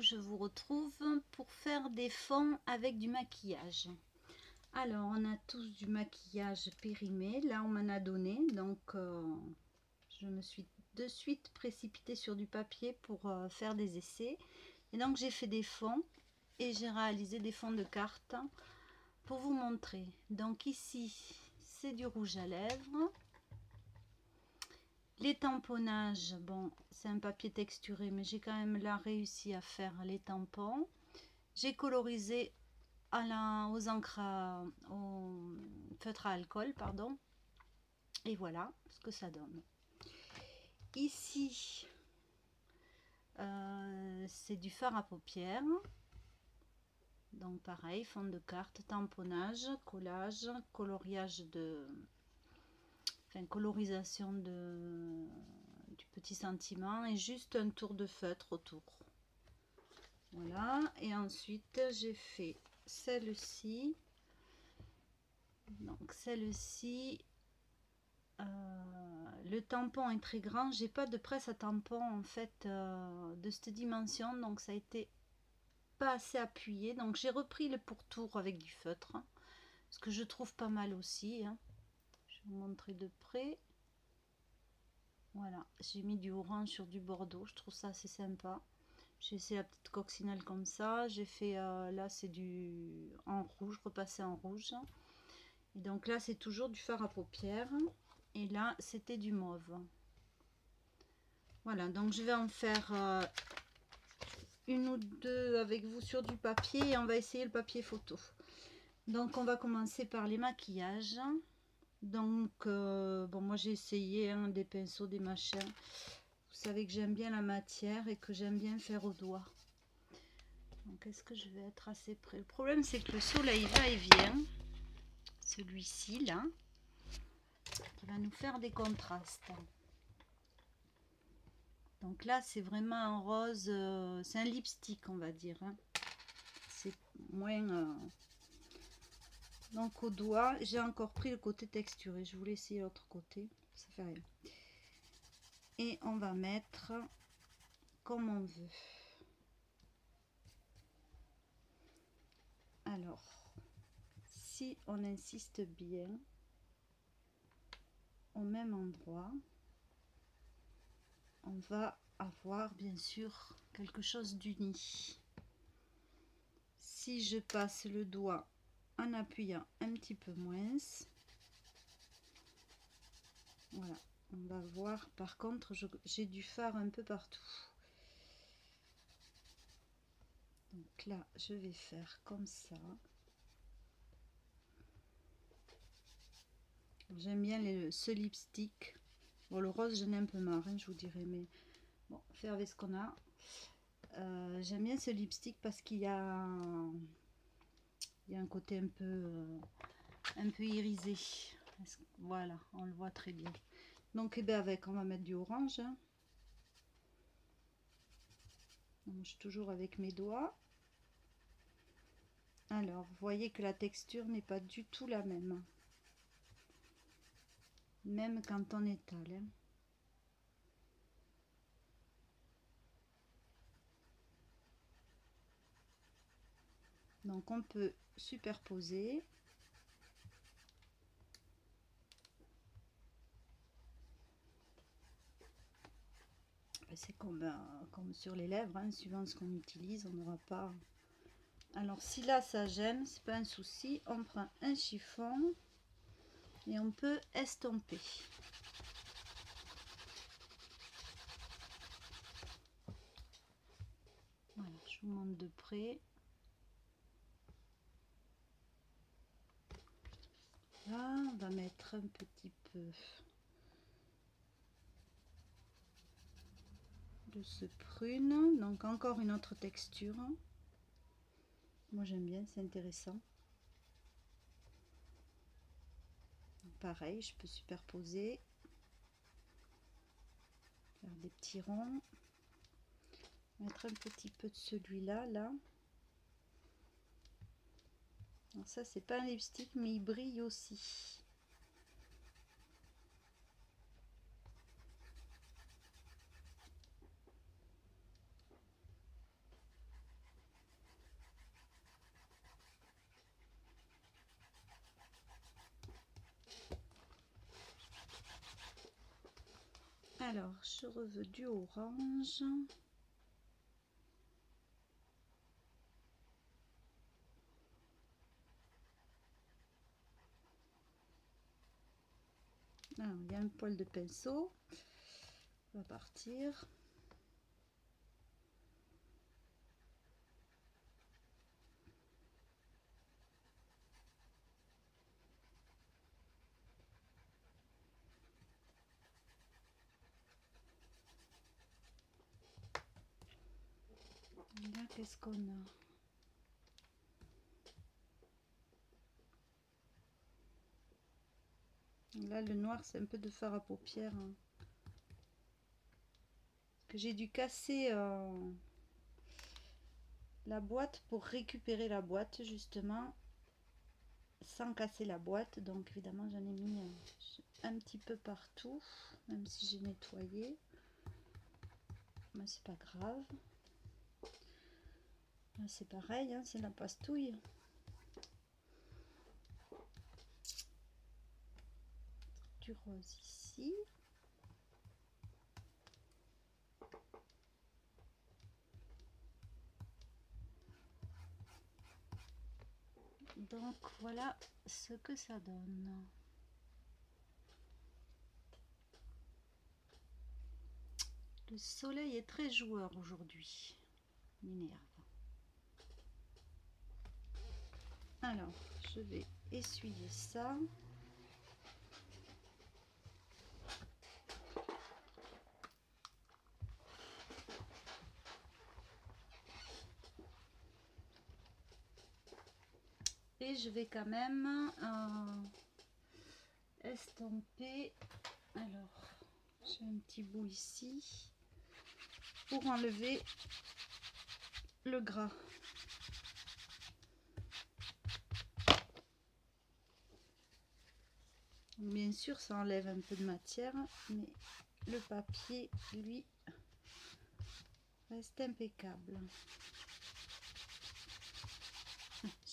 je vous retrouve pour faire des fonds avec du maquillage. Alors, on a tous du maquillage périmé. Là, on m'en a donné. Donc, je me suis de suite précipitée sur du papier pour faire des essais. Et donc, j'ai fait des fonds et j'ai réalisé des fonds de cartes pour vous montrer. Donc, ici, c'est du rouge à lèvres. Les tamponnages, bon, c'est un papier texturé, mais j'ai quand même là réussi à faire les tampons. J'ai colorisé aux encres, au feutre à alcool, pardon. Et voilà ce que ça donne. Ici, c'est du fard à paupières. Donc pareil, fond de carte, tamponnage, collage, coloriage de... Enfin, colorisation du petit sentiment et juste un tour de feutre autour. Voilà, et ensuite j'ai fait celle-ci. Donc celle-ci, le tampon est très grand. J'ai pas de presse à tampon en fait de cette dimension, donc ça a été pas assez appuyé. Donc j'ai repris le pourtour avec du feutre, hein, ce que je trouve pas mal aussi. Hein. Je vais vous montrer de près. Voilà, j'ai mis du orange sur du bordeaux, je trouve ça assez sympa. J'ai essayé la petite coccinelle comme ça. J'ai fait, là c'est du en rouge, repassé en rouge. Et donc là c'est toujours du fard à paupières. Et là c'était du mauve. Voilà, donc je vais en faire une ou deux avec vous sur du papier. Et on va essayer le papier photo. Donc on va commencer par les maquillages. Donc bon, moi j'ai essayé hein, des pinceaux, des machins. Vous savez que j'aime bien la matière et que j'aime bien faire au doigt. Donc est-ce que je vais être assez près? Le problème c'est que le soleil va et vient. Celui-ci là. Qui va nous faire des contrastes. Donc là c'est vraiment un rose. C'est un lipstick on va dire. Hein. C'est moins... Donc au doigt j'ai encore pris le côté texturé. Je voulais essayer l'autre côté. Ça fait rien. Et on va mettre comme on veut. Alors, si on insiste bien, au même endroit, on va avoir bien sûr quelque chose d'uni. Si je passe le doigt en appuyant un petit peu moins, voilà, on va voir. Par contre, j'ai du fard un peu partout. Donc là, je vais faire comme ça. J'aime bien ce lipstick. Bon, le rose, j'en ai un peu marre, hein, je vous dirais, mais bon, faire avec ce qu'on a. J'aime bien ce lipstick parce qu'il y a un côté un peu irisé. Voilà, on le voit très bien. Donc, eh bien, avec, on va mettre du orange. Hein. Donc, je suis toujours avec mes doigts. Alors, vous voyez que la texture n'est pas du tout la même. Même quand on étale. Hein. Donc, on peut superposer. C'est comme sur les lèvres, hein, suivant ce qu'on utilise, on n'aura pas... Alors si là ça gêne, c'est pas un souci, on prend un chiffon et on peut estomper. Voilà, je vous montre de près. Là, on va mettre un petit peu de ce prune, donc encore une autre texture. Moi j'aime bien, c'est intéressant. Pareil, je peux superposer, faire des petits ronds, mettre un petit peu de celui-là, là. Alors ça c'est pas un lipstick, mais il brille aussi. Alors, je reveux du orange. Alors, il y a un poil de pinceau. On va partir. Là, qu'est-ce qu'on a? Là, le noir, c'est un peu de fard à paupières. Hein. Que j'ai dû casser la boîte pour récupérer la boîte, justement, sans casser la boîte. Donc, évidemment, j'en ai mis un petit peu partout, même si j'ai nettoyé. Mais c'est pas grave. Là, c'est pareil, hein, c'est la pastouille. Du rose ici. Donc voilà ce que ça donne. Le soleil est très joueur aujourd'hui. M'énerve. Alors, je vais essuyer ça. Et je vais quand même estomper. Alors, j'ai un petit bout ici pour enlever le gras. Bien sûr, ça enlève un peu de matière, mais le papier, lui, reste impeccable.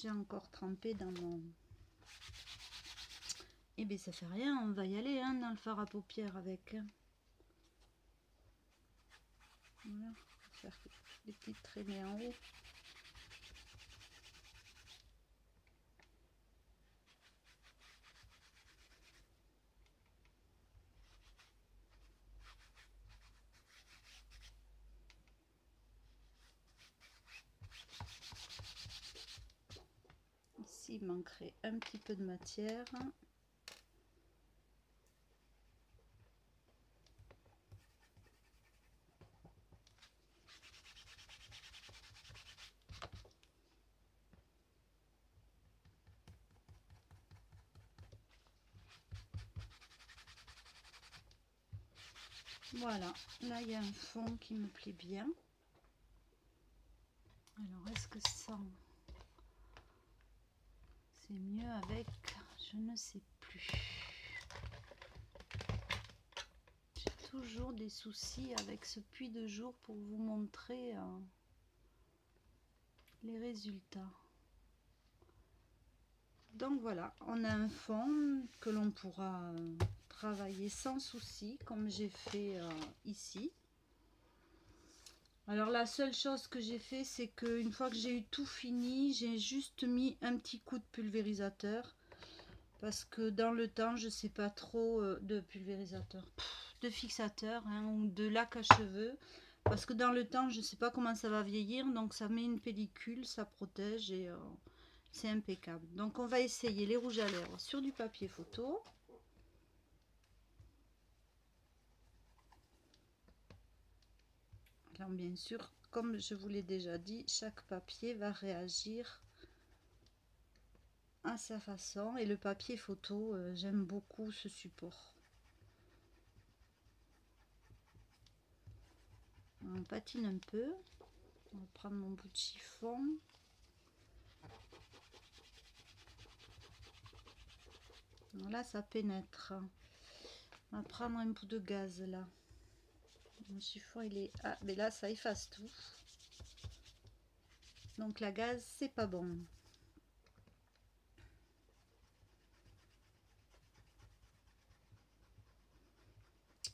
J'ai encore trempé dans mon... Eh bien, ça fait rien, on va y aller hein, dans le fard à paupières avec. Voilà, faire des petites traînées en haut. Ici, il manquerait un petit peu de matière. Voilà, là il y a un fond qui me plaît bien. Alors est-ce que ça c'est mieux avec, je ne sais plus. J'ai toujours des soucis avec ce puits de jour pour vous montrer les résultats. Donc voilà, on a un fond que l'on pourra travailler sans souci comme j'ai fait ici. Alors la seule chose que j'ai fait, c'est que une fois que j'ai eu tout fini, j'ai juste mis un petit coup de pulvérisateur parce que dans le temps je sais pas trop de pulvérisateur, de fixateur hein, ou de lac à cheveux, parce que dans le temps je sais pas comment ça va vieillir, donc ça met une pellicule, ça protège et c'est impeccable. Donc on va essayer les rouges à lèvres sur du papier photo. Alors bien sûr, comme je vous l'ai déjà dit, chaque papier va réagir à sa façon et le papier photo, j'aime beaucoup ce support. On patine un peu, on va prendre mon bout de chiffon. Alors là ça pénètre. On va prendre un bout de gaz là. Mon chiffon il est... Ah mais là ça efface tout. Donc la gaze c'est pas bon.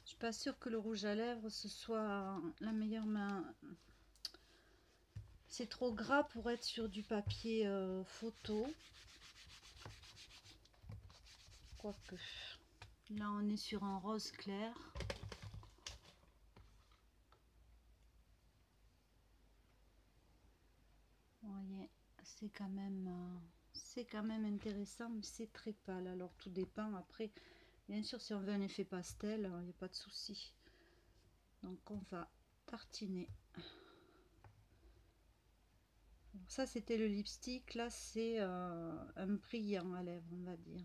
Je suis pas sûre que le rouge à lèvres ce soit la meilleure main. C'est trop gras pour être sur du papier photo. Quoique. Là, on est sur un rose clair. Vous voyez, c'est quand même intéressant, mais c'est très pâle. Alors, tout dépend. Après, bien sûr, si on veut un effet pastel, il n'y a pas de souci. Donc, on va tartiner. Alors, ça, c'était le lipstick. Là, c'est un brillant à lèvres, on va dire.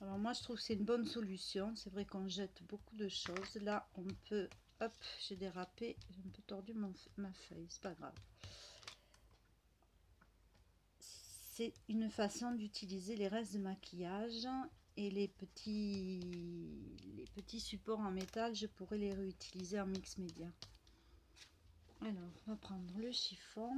Alors moi je trouve que c'est une bonne solution. C'est vrai qu'on jette beaucoup de choses. Là on peut, hop, j'ai dérapé, j'ai un peu tordu ma feuille, c'est pas grave. C'est une façon d'utiliser les restes de maquillage et les petits supports en métal, je pourrais les réutiliser en mix média. Alors on va prendre le chiffon.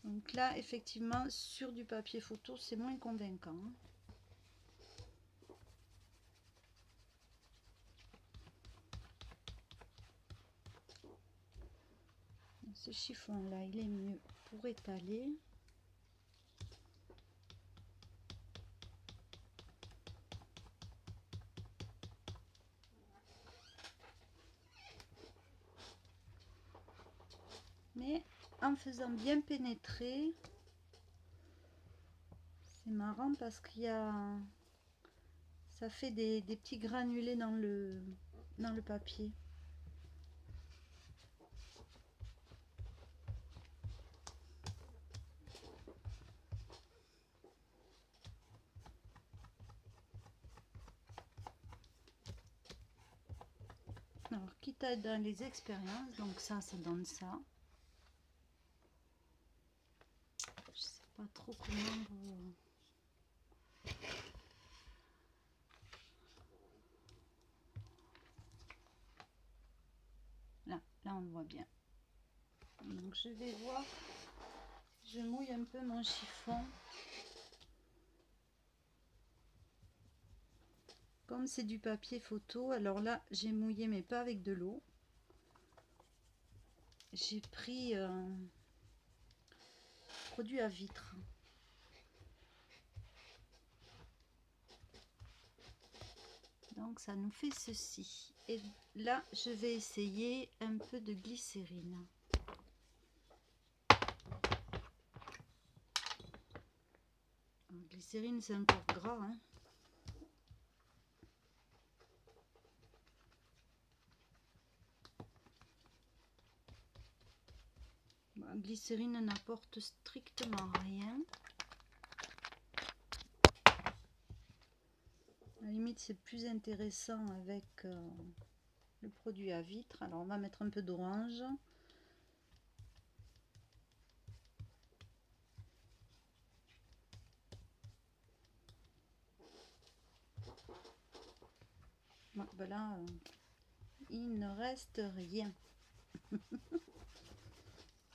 Donc là, effectivement, sur du papier photo, c'est moins convaincant. Ce chiffon-là, il est mieux pour étaler. Mais en faisant bien pénétrer, c'est marrant parce qu'il y a, ça fait des petits granulés dans le papier. Alors, quitte à être dans les expériences, donc ça donne ça. Je sais pas trop comment vous... Là on le voit bien. Donc je vais voir, je mouille un peu mon chiffon. Comme c'est du papier photo, alors là j'ai mouillé mais pas avec de l'eau. J'ai pris produit à vitre. Donc ça nous fait ceci. Et là je vais essayer un peu de glycérine. Alors, glycérine c'est encore gras, hein. La glycérine n'apporte strictement rien. À la limite c'est plus intéressant avec le produit à vitre. Alors on va mettre un peu d'orange. Bon, ben là il ne reste rien.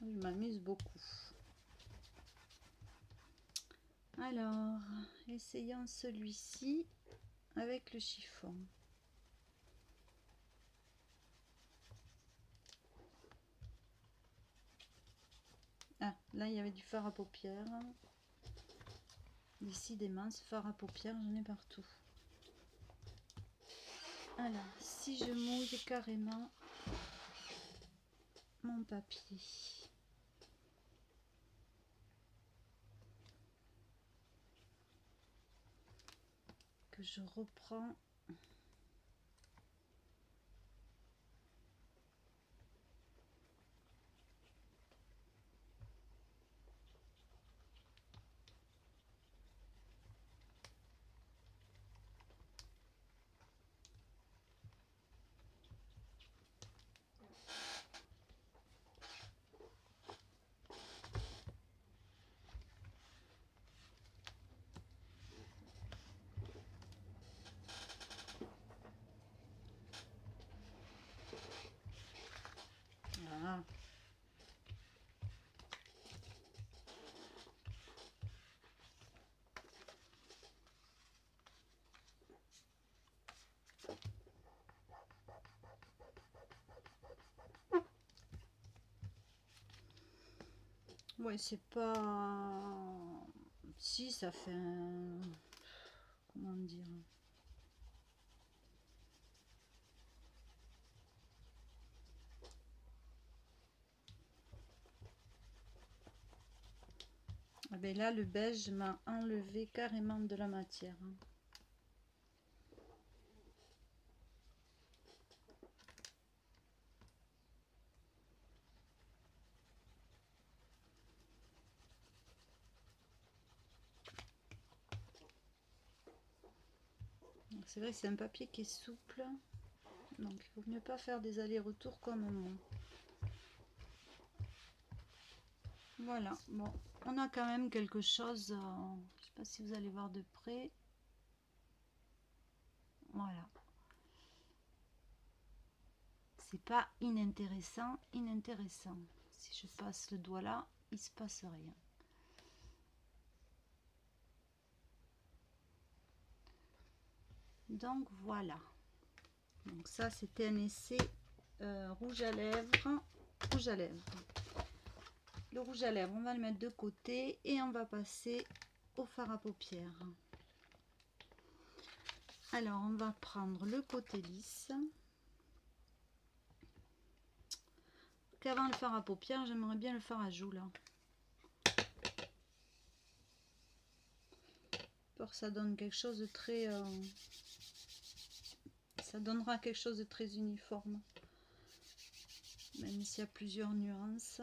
Je m'amuse beaucoup. Alors essayons celui-ci avec le chiffon. Ah, là il y avait du fard à paupières. Décidément, ce fard à paupières, j'en ai partout. Alors, si je mouille carrément mon papier. Que je reprends. Ouais, c'est pas... Si, ça fait un... Comment dire? Ah ben là, le beige m'a enlevé carrément de la matière. C'est vrai que c'est un papier qui est souple, donc il vaut mieux pas faire des allers-retours comme moi. Voilà, bon, on a quand même quelque chose, je sais pas si vous allez voir de près. Voilà. C'est pas inintéressant, inintéressant. Si je passe le doigt là, il se passe rien. Donc voilà. Donc ça c'était un essai rouge à lèvres. Rouge à lèvres. Le rouge à lèvres, on va le mettre de côté et on va passer au fard à paupières. Alors on va prendre le côté lisse. Qu'avant le fard à paupières, j'aimerais bien le fard à joues là. Pour que ça donne quelque chose de très... ça donnera quelque chose de très uniforme. Même s'il y a plusieurs nuances.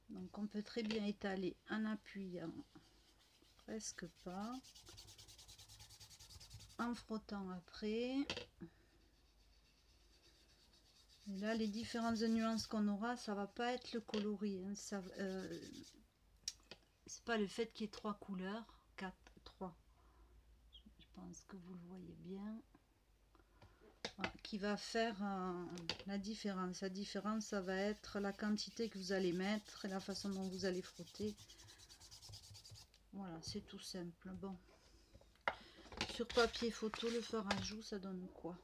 Donc on peut très bien étaler en appuyant, presque pas, en frottant après. Et là les différentes nuances qu'on aura, ça va pas être le coloris, hein, c'est pas le fait qu'il y ait 3 couleurs, 4, 3. Je pense que vous le voyez bien. Voilà, qui va faire la différence. La différence, ça va être la quantité que vous allez mettre et la façon dont vous allez frotter. Voilà, c'est tout simple. Bon, sur papier photo, le fard à joues, ça donne quoi?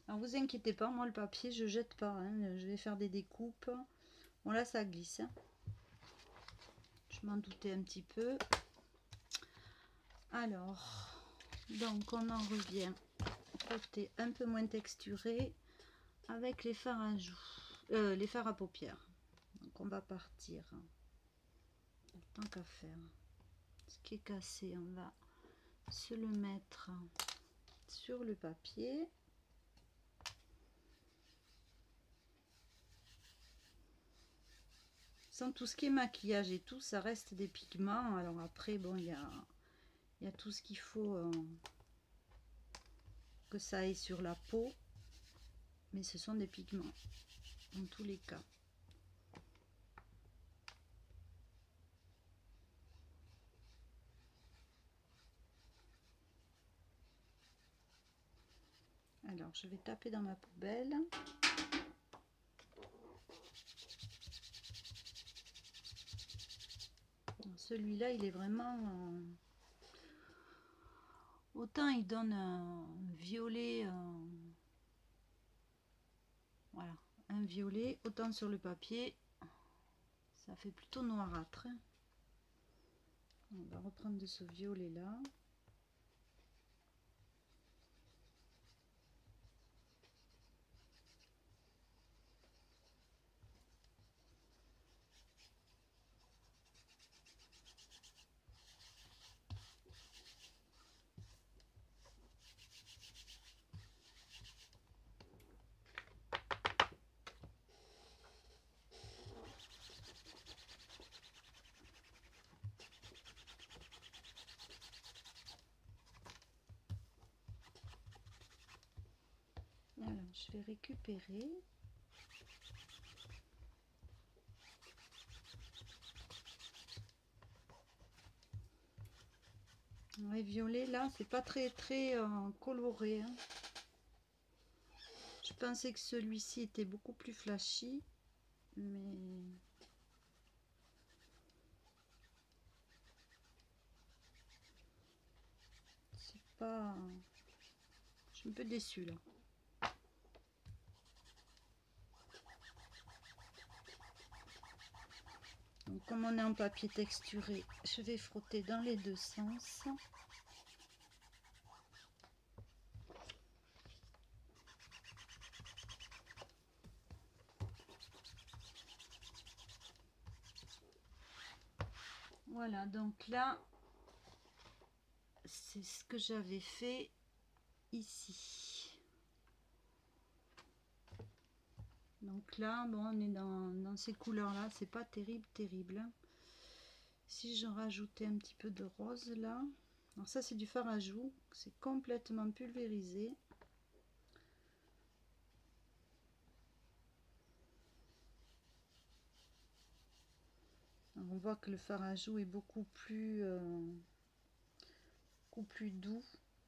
Alors vous inquiétez pas, moi le papier je jette pas, hein, je vais faire des découpes. Bon là ça glisse, hein. Je m'en doutais un petit peu. Alors, donc on en revient au côté un peu moins texturé avec les fards à joues, les fards à paupières. Donc on va partir, tant qu'à faire, ce qui est cassé, on va se le mettre sur le papier. Sans tout ce qui est maquillage et tout, ça reste des pigments. Alors après, bon, il y a tout ce qu'il faut que ça aille sur la peau, mais ce sont des pigments dans tous les cas. Alors je vais taper dans ma poubelle. Celui-là il est vraiment autant il donne un violet, voilà, un violet, autant sur le papier ça fait plutôt noirâtre. On va reprendre de ce violet là. Alors je vais récupérer. Ouais, violet là c'est pas très coloré, hein. Je pensais que celui-ci était beaucoup plus flashy, mais pas... Je suis un peu déçue là. Donc, comme on est en papier texturé, je vais frotter dans les deux sens. Voilà, donc là, c'est ce que j'avais fait ici. Donc là, bon, on est dans ces couleurs-là, c'est pas terrible. Si je rajoutais un petit peu de rose là, alors ça c'est du fard à joues, c'est complètement pulvérisé. Alors on voit que le fard à joues est beaucoup plus doux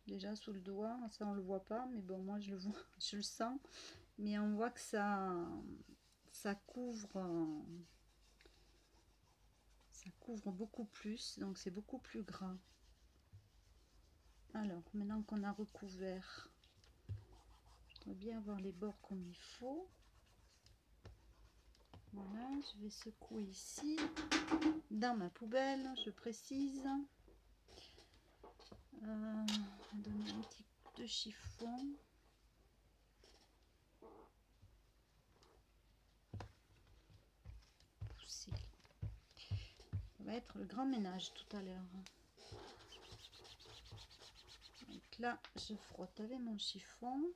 déjà sous le doigt. Ça on le voit pas, mais bon moi je le vois, je le sens. Mais on voit que ça couvre beaucoup plus, donc c'est beaucoup plus gras. Alors maintenant qu'on a recouvert, je dois bien avoir les bords comme il faut. Voilà, je vais secouer ici dans ma poubelle, je précise. Donner un petit coup de chiffon. Pousser. Ça va être le grand ménage tout à l'heure. Donc là, je frotte avec mon chiffon.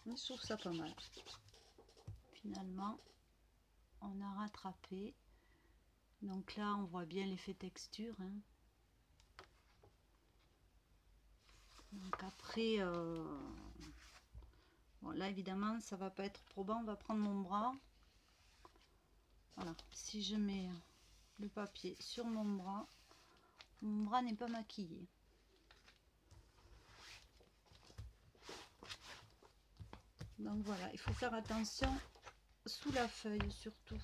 Je trouve ça pas mal. Finalement, on a rattrapé. Donc là, on voit bien l'effet texture. Hein. Donc après, bon, là évidemment, ça va pas être probant. On va prendre mon bras. Voilà. Si je mets le papier sur mon bras n'est pas maquillé. Donc voilà, il faut faire attention sous la feuille surtout.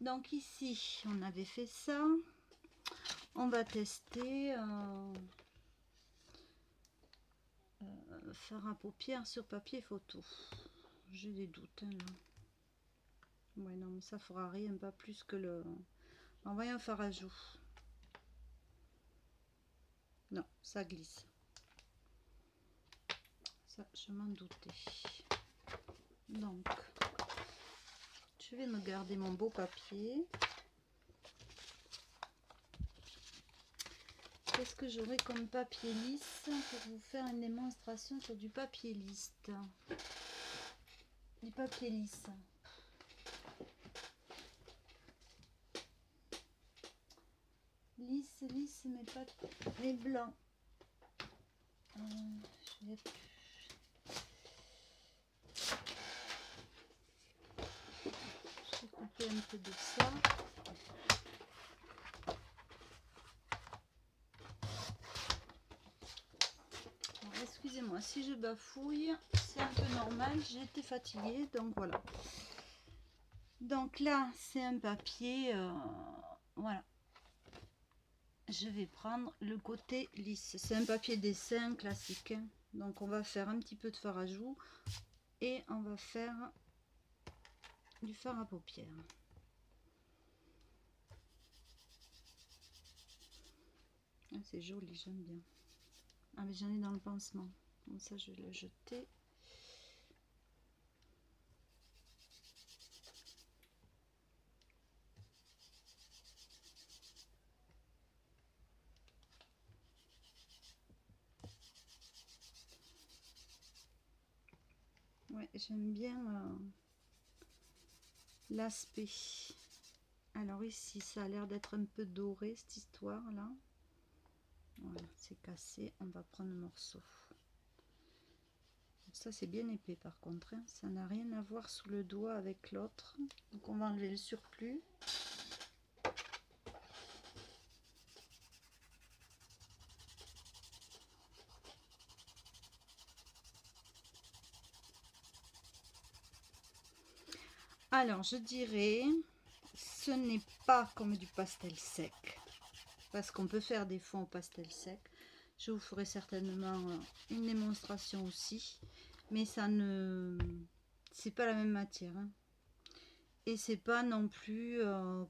Donc ici, on avait fait ça. On va tester fard à paupières sur papier photo. J'ai des doutes hein, là. Ouais, non, mais ça fera rien, pas plus que le... Envoyer un fard à joues. Non, ça glisse. Ça, je m'en doutais. Donc, je vais me garder mon beau papier. Qu'est-ce que j'aurai comme papier lisse pour vous faire une démonstration sur du papier lisse? Du papier lisse. Lisse, mais pas les blancs. Je vais couper un peu de ça. Excusez-moi si je bafouille, c'est un peu normal, j'ai été fatiguée, donc voilà. Donc là, c'est un papier, voilà. Je vais prendre le côté lisse. C'est un papier dessin classique. Hein. Donc on va faire un petit peu de fard à joues et on va faire du fard à paupières. Ah, c'est joli, j'aime bien. Ah mais j'en ai dans le pansement. Donc ça je vais le jeter. Ouais, j'aime bien l'aspect. Alors ici, ça a l'air d'être un peu doré cette histoire là. Voilà, c'est cassé. On va prendre un morceau. Ça c'est bien épais par contre. Hein. Ça n'a rien à voir sous le doigt avec l'autre. Donc on va enlever le surplus. Alors, je dirais, ce n'est pas comme du pastel sec, parce qu'on peut faire des fonds au pastel sec. Je vous ferai certainement une démonstration aussi, mais ça ne, c'est pas la même matière, hein. Et c'est pas non plus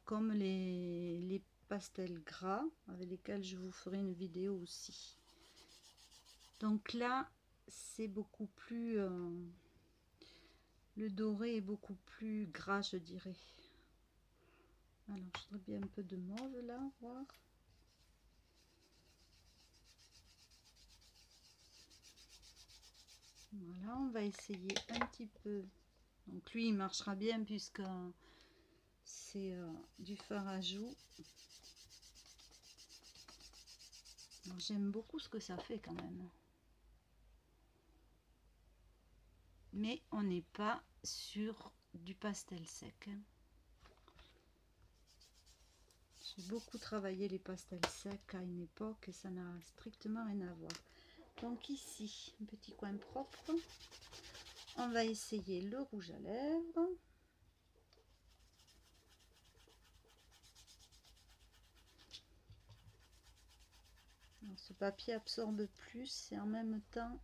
comme les pastels gras avec lesquels je vous ferai une vidéo aussi. Donc là, c'est beaucoup plus, le doré est beaucoup plus gras, je dirais. Alors, je voudrais bien un peu de mauve là, voir. Voilà, on va essayer un petit peu. Donc lui, il marchera bien puisque c'est du fard à joues. J'aime beaucoup ce que ça fait quand même. Mais on n'est pas sur du pastel sec, hein. J'ai beaucoup travaillé les pastels secs à une époque et ça n'a strictement rien à voir. Donc ici, un petit coin propre. On va essayer le rouge à lèvres. Alors, ce papier absorbe plus et en même temps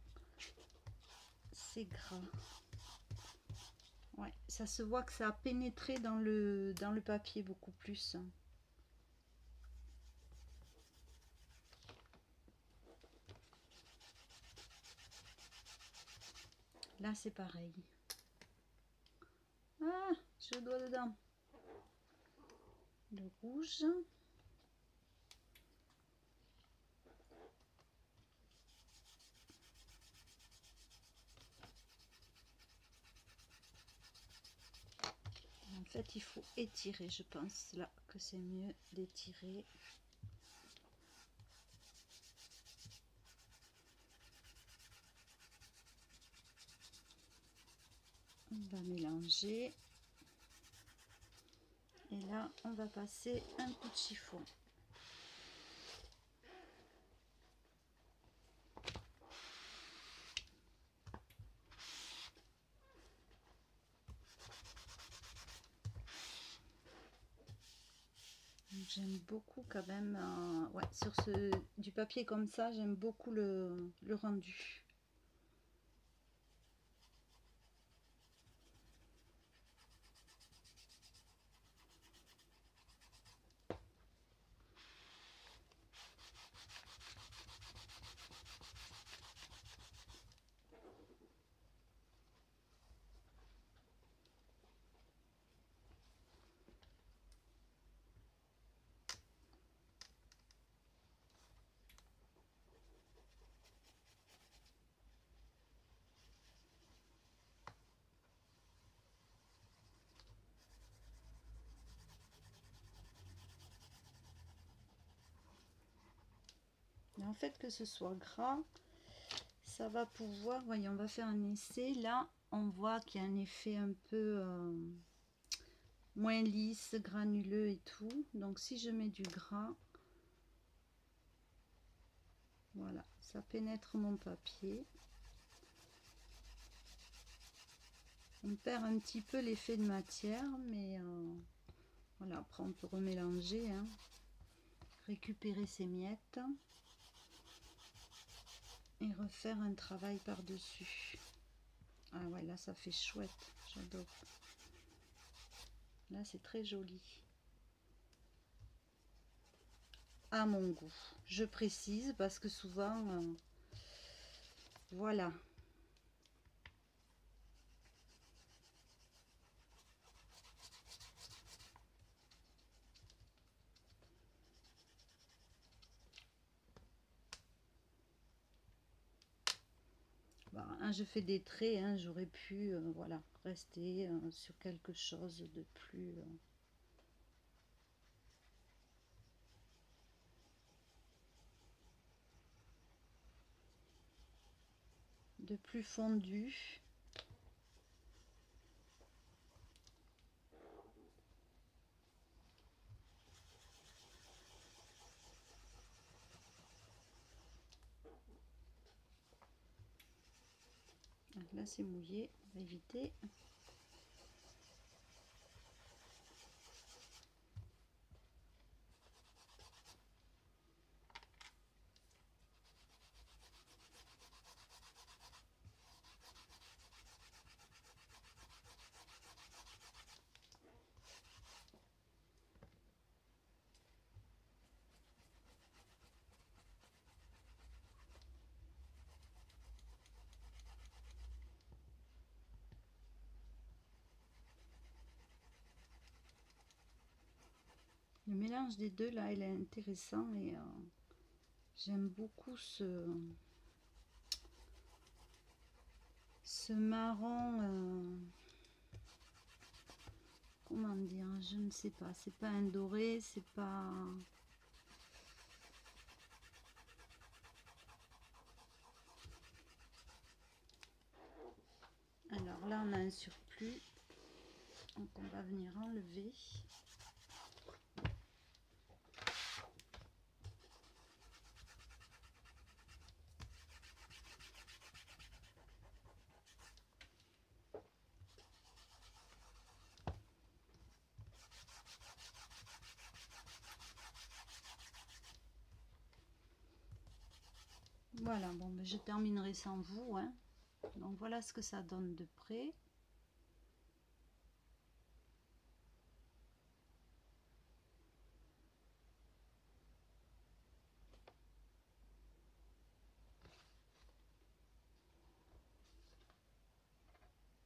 c'est gras. Ouais, ça se voit que ça a pénétré dans le papier beaucoup plus. Là c'est pareil. Ah, j'ai le doigt dedans. Le rouge. En fait, il faut étirer, je pense là que c'est mieux d'étirer. On va mélanger. Et là, on va passer un coup de chiffon. J'aime beaucoup quand même, ouais, sur du papier comme ça, j'aime beaucoup le rendu. Mais en fait, que ce soit gras, ça va pouvoir, voyez, on va faire un essai. Là, on voit qu'il y a un effet un peu moins lisse, granuleux et tout. Donc, si je mets du gras, voilà, ça pénètre mon papier. On perd un petit peu l'effet de matière, mais voilà, après on peut remélanger, hein, récupérer ces miettes et refaire un travail par-dessus. Ah ouais, là ça fait chouette, j'adore. Là c'est très joli. À mon goût, je précise parce que souvent, voilà. Bah, hein, je fais des traits, hein, j'aurais pu voilà, rester sur quelque chose de plus fondu. Là c'est mouillé, on va éviter. Le mélange des deux là, il est intéressant et j'aime beaucoup ce marron. Comment dire, je ne sais pas, c'est pas un doré, c'est pas... Alors là on a un surplus, donc on va venir enlever. Voilà, bon, ben, je terminerai sans vous, hein. Donc voilà ce que ça donne de près.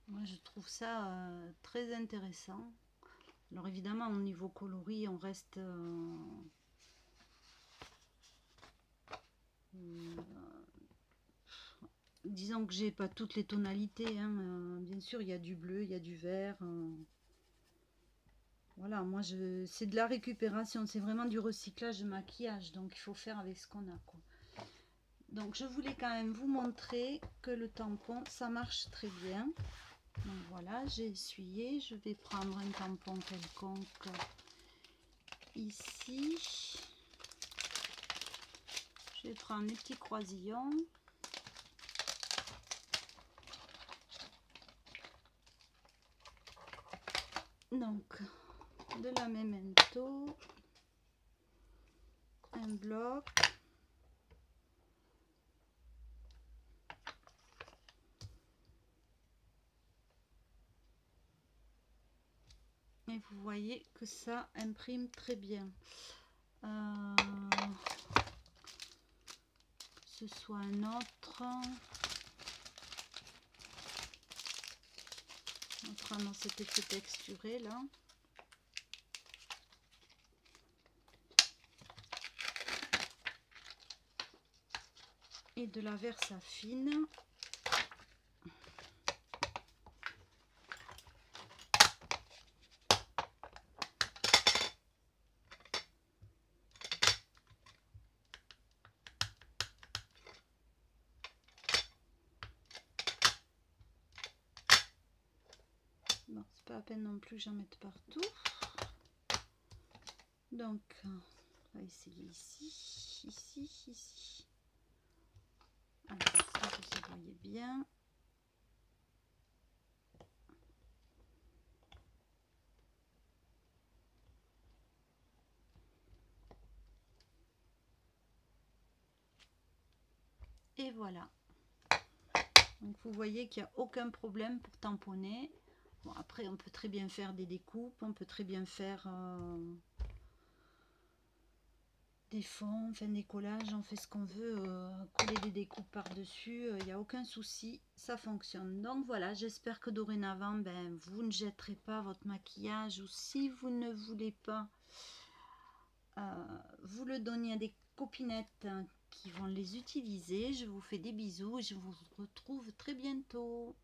Moi je trouve ça très intéressant. Alors évidemment au niveau coloris on reste disons que j'ai pas toutes les tonalités, hein. Bien sûr il y a du bleu, il y a du vert. Voilà, moi c'est de la récupération, c'est vraiment du recyclage de maquillage, donc il faut faire avec ce qu'on a, quoi. Donc je voulais quand même vous montrer que le tampon ça marche très bien. Donc voilà, j'ai essuyé, je vais prendre un tampon quelconque ici. Je vais prendre mes petits croisillons. Donc de la Memento, un bloc. Et vous voyez que ça imprime très bien. Ce soit un autre. Dans cet effet texturé là. Et de la Versafine. Bon, c'est pas la peine non plus que j'en mette partout. Donc, on va essayer ici, ici. Alors, ça, vous voyez bien. Et voilà. Donc, vous voyez qu'il n'y a aucun problème pour tamponner. Bon, après, on peut très bien faire des découpes, on peut très bien faire des fonds, enfin des collages, on fait ce qu'on veut, coller des découpes par-dessus, il n'y a aucun souci, ça fonctionne. Donc voilà, j'espère que dorénavant, ben, vous ne jetterez pas votre maquillage, ou si vous ne voulez pas, vous le donnez à des copinettes qui vont les utiliser. Je vous fais des bisous et je vous retrouve très bientôt.